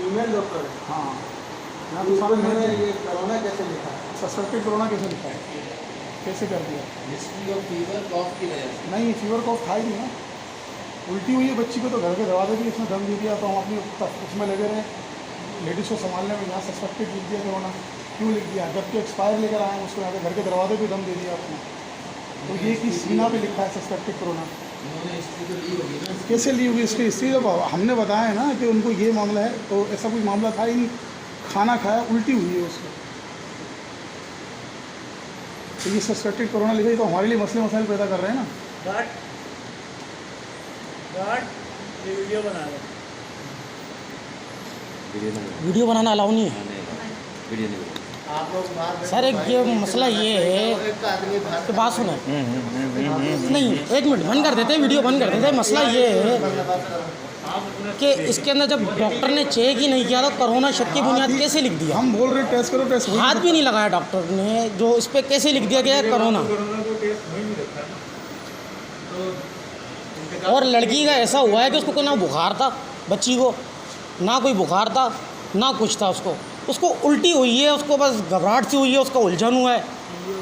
Female doctor है। हाँ, यहाँ तो सामने मैंने ये कोरोना कैसे लिखा है? सस्पेक्टेड कोरोना कैसे लिखा है, कैसे कर दिया? हिस्ट्री ऑफ फीवर कॉफ की वजह से। नहीं, फीवर कॉफ था ही नहीं ना, उल्टी हुई है बच्ची को तो घर के दरवाजे भी इसने दम दे दिया, तो हम अपनी उसमें लगे रहे लेडीज़ को संभालने में। यहाँ सस्पेक्टेड लिख दिया कोरोना, क्यों लिख दिया? जबकि एक्सपायर लेकर आए हैं उसको, यहाँ पे घर के दरवाजे भी दम दे दिया आपने। तो ये कि सीना पे लिखा है सस्पेक्टेड कोरोना, उन्होंने हिस्ट्री तो ली होगी ना। कैसे ली हुई इसकी हिस्ट्री? जब हमने बताया है ना कि उनको ये मामला है, तो ऐसा कोई मामला था ही नहीं, खाना खाया उल्टी हुई है उसको, तो ये सस्पेक्टेड कोरोना लिखा, तो हमारे लिए मसले मसाइल पैदा कर रहे हैं ना। ये वीडियो बना रहे वीडियो बनाना अलाउ नहीं है वीडियो नहीं आप लोग बाहर सर। एक ये मसला ये है एक आदमी बाहर कि बात सुने, नहीं एक मिनट बंद कर देते हैं, वीडियो बंद कर देते हैं। मसला ये है कि इसके अंदर जब डॉक्टर ने चेक ही नहीं किया तो कोरोना शक की बुनियाद कैसे लिख दिया? हम बोल रहे हैं टेस्ट करो, टेस्ट हाथ भी नहीं लगाया डॉक्टर ने, जो इस पर कैसे लिख दिया गया है कोरोना? और लड़की का ऐसा हुआ है कि उसको कोई ना बुखार था, बच्ची को ना कोई बुखार था ना कुछ था, उसको उल्टी हुई है, उसको बस घबराहट सी हुई है, उसका उलझन हुआ है,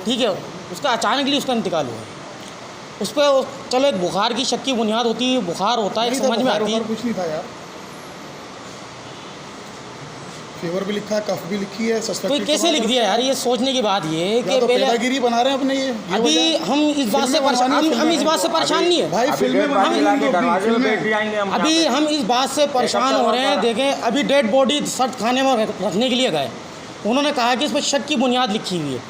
ठीक है, उसका अचानकली उसका इंतकाल हुआ है। उस पर चलो एक बुखार की शक की बुनियाद होती है, बुखार होता है, एक समझ में आती है। कुछ नहीं था यार, फीवर भी लिखा है, कफ भी लिखी है, तो सस्पेक्टेड कैसे लिख दिया यार? ये सोचने की बात ये है कि तो पहले पेदागिरी बना रहे हैं अपने ये अभी हम इस बात से परेशान, हम इस बात से परेशान नहीं है भाई, फिल्में अभी हम इस बात से परेशान हो रहे हैं। देखें, अभी डेड बॉडी सख्त खाने में रखने के लिए गए, उन्होंने कहा कि इस पर शक की बुनियाद लिखी हुई है,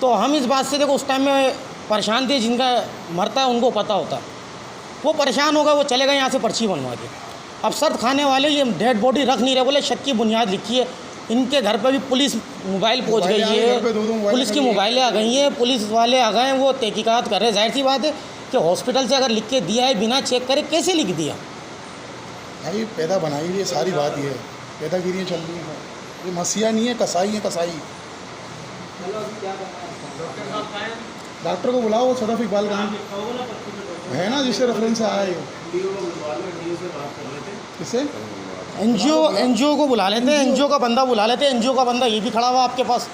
तो हम इस बात से देखो उस टाइम में परेशान थे, जिनका मरता है उनको पता होता है, वो परेशान हो गए, वो चले गए यहाँ से पर्ची बनवा के। अब सख्त खाने वाले ये डेड बॉडी रख नहीं रहे, बोले शक की बुनियाद लिखी है। इनके घर पर भी पुलिस मोबाइल पहुँच गई है, पुलिस की मोबाइलें आ गई हैं, पुलिस वाले आ गए हैं, वो तहकीकात कर रहे हैं। जाहिर सी बात है कि हॉस्पिटल से अगर लिख के दिया है बिना चेक करे, कैसे लिख दिया? भाई पैदा बनाई हुई है, सारी बात ये है, पैदागिरियाँ चल रही हैं, ये मसीहा नहीं है, कसाई है, कसाई। डॉक्टर को बुलाओ, सदफ इकबाल खान है ना, जिससे रेफरेंस आया है। किसे? एनजीओ को बुला लेते हैं, एनजीओ का बंदा बुला लेते हैं। एनजीओ का बंदा ये भी खड़ा हुआ आपके पास,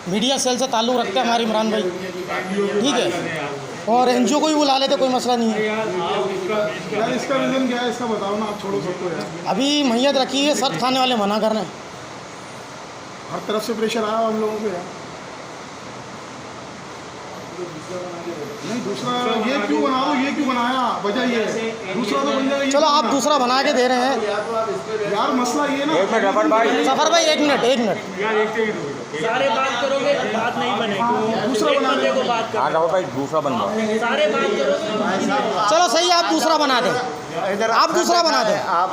मीडिया सेल से ताल्लुक़ रखते हैं हमारे इमरान भाई, ठीक है, और एनजीओ को भी बुला लेते, कोई मसला नहीं है। यार इसका रीज़न क्या है, इसका बताओ ना, आप छोड़ो सबको यार। अभी मैयत रखी है, सख्त खाने वाले मना कर रहे हैं, हर तरफ से प्रेशर आया हम लोगों को यार। नहीं दूसरा ये क्यों बना दो, ये क्यों बनाया, वजह ये है, दूसरा तो बन जाएगा। चलो आप दूसरा बना के दे रहे हैं यार, मसला ये ना, सफ़र भाई, एक मिनट सारे बात करोगे बात नहीं बनेगी, दूसरा बना दे। को बात हाँ राहुल भाई दूसरा बनवा सारे बात करोगे। चलो सही है, आप दूसरा बना दें, आप दूसरा बना दें। आप